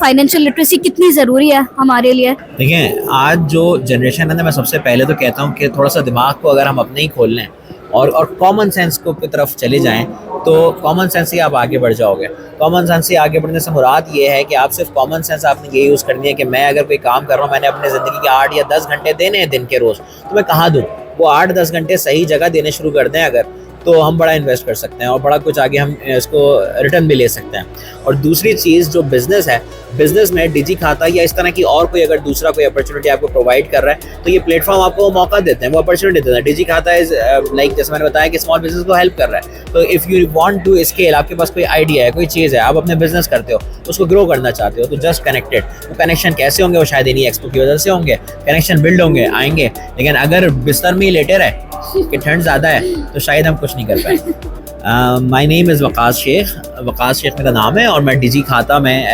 Financial literacy कितनी ज़रूरी है हमारे लिए? देखें, आज जो जनरेशन है ना, मैं सबसे पहले तो कहता हूँ कि थोड़ा सा दिमाग को अगर हम अपने ही खोल लें और कॉमन सेंस को की तरफ चले जाएं, तो कॉमन सेंस से आप आगे बढ़ जाओगे। कॉमन सेंस से आगे बढ़ने से मुराद ये है कि आप सिर्फ कॉमन सेंस आपने ये यूज़ करनी है कि मैं अगर कोई काम कर रहा हूँ, मैंने अपने ज़िंदगी के 8 या 10 घंटे देने हैं दिन के रोज़, तो मैं कहाँ दूँ? वो 8-10 घंटे सही जगह देने शुरू कर दें अगर, तो हम बड़ा इन्वेस्ट कर सकते हैं और बड़ा कुछ आगे हम इसको रिटर्न भी ले सकते हैं। और दूसरी चीज़ जो बिज़नेस है, बिज़नेस में डिजी खाता या इस तरह की और कोई अगर दूसरा कोई अपॉर्चुनिटी आपको प्रोवाइड कर रहा है, तो ये प्लेटफॉर्म आपको मौका देते हैं, वो अपॉर्चुनिटी देते हैं। डिजी खाता इज़ लाइक जैसे मैंने बताया कि स्मॉल बिज़नेस को हेल्प कर रहा है। तो if you want to scale, आपके पास कोई आइडिया है, कोई चीज़ है, आप अपने बिज़नेस करते हो, उसको ग्रो करना चाहते हो, तो जस्ट कनेक्टेड। वो कनेक्शन कैसे होंगे? वो शायद इन्हीं एक्सपो की वजह से होंगे। कनेक्शन बिल्ड होंगे, आएंगे, लेकिन अगर बिस्तर में ही लेटे रहे कि ठंड ज़्यादा है, तो शायद हम कुछ नहीं कर पाए। My name is Waqas Sheikh. Waqas Sheikh मेरा नाम है और मैं डिजी खाता में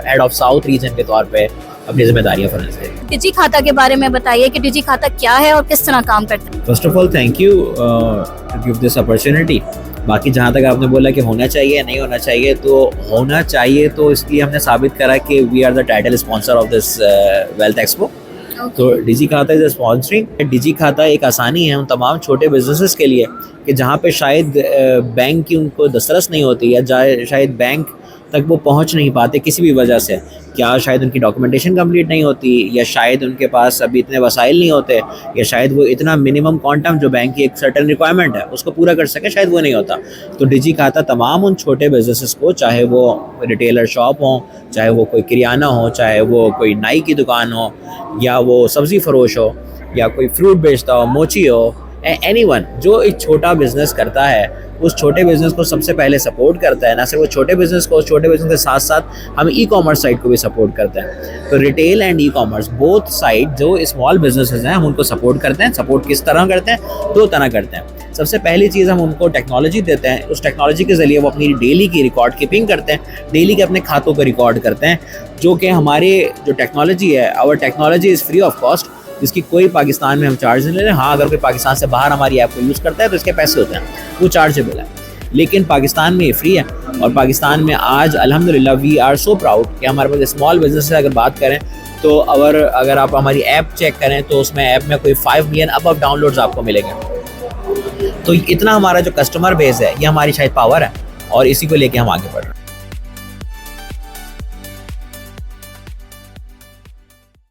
हेड ऑफ साउथ रीजन के तौर पे अपनी जिम्मेदारियाँ फर्ज है। डिजी खाता के बारे में बताइए कि डिजी खाता क्या है और किस तरह काम करता है। First of all thank you to give this opportunity. बाकी जहाँ तक आपने बोला कि होना चाहिए नहीं होना चाहिए, तो होना चाहिए, तो इसलिए हमने साबित करा कि we are the title sponsor of this wealth expo. तो डिजी खाता इज स्पॉन्सरिंग। डिजी खाता एक आसानी है उन तमाम छोटे बिजनेसेस के लिए कि जहाँ पे शायद बैंक की उनको दस्तरस नहीं होती या शायद बैंक तक वो पहुँच नहीं पाते किसी भी वजह से। क्या शायद उनकी डॉक्यूमेंटेशन कंप्लीट नहीं होती, या शायद उनके पास अभी इतने वसाइल नहीं होते, या शायद वो इतना मिनिमम क्वांटम जो बैंक की एक सर्टेन रिक्वायरमेंट है उसको पूरा कर सके, शायद वो नहीं होता। तो डिजी खाता तमाम उन छोटे बिजनेसेस को, चाहे वो रिटेलर शॉप हो, चाहे वो कोई किराना हो, चाहे वो कोई नाई की दुकान हो, या वो सब्ज़ी फरोश हो, या कोई फ्रूट बेचता हो, मोची हो, एनीवन जो एक छोटा बिजनेस करता है, उस छोटे बिजनेस को सबसे पहले सपोर्ट करता है। ना सिर्फ वो छोटे बिजनेस को, छोटे बिजनेस के साथ साथ हम ई कॉमर्स साइड को भी सपोर्ट करते हैं। तो retail and e commerce both side जो स्मॉल बिजनेसेस हैं, हम उनको सपोर्ट करते हैं। सपोर्ट किस तरह करते हैं? 2 तरह करते हैं। सबसे पहली चीज़, हम उनको टेक्नोलॉजी देते हैं। उस टेक्नोलॉजी के ज़रिए वो अपनी डेली की रिकॉर्ड कीपिंग करते हैं, डेली के अपने खातों को रिकॉर्ड करते हैं, जो कि हमारे जो टेक्नोलॉजी है, our technology is free of cost, जिसकी कोई पाकिस्तान में हम चार्ज नहीं ले रहे हैं। हाँ, अगर कोई पाकिस्तान से बाहर हमारी ऐप को यूज़ करता है तो इसके पैसे होते हैं, वो चार्जेबल है, लेकिन पाकिस्तान में ये फ्री है। और पाकिस्तान में आज अल्हम्दुलिल्लाह वी आर सो प्राउड कि हमारे पास स्मॉल बिजनेस से अगर बात करें तो अगर आप हमारी ऐप चेक करें तो उसमें ऐप में कोई 5 मिलियन अबव डाउनलोड्स आपको मिलेंगे। तो इतना हमारा जो कस्टमर बेस है, ये हमारी शायद पावर है और इसी को लेके हम आगे बढ़ रहे हैं।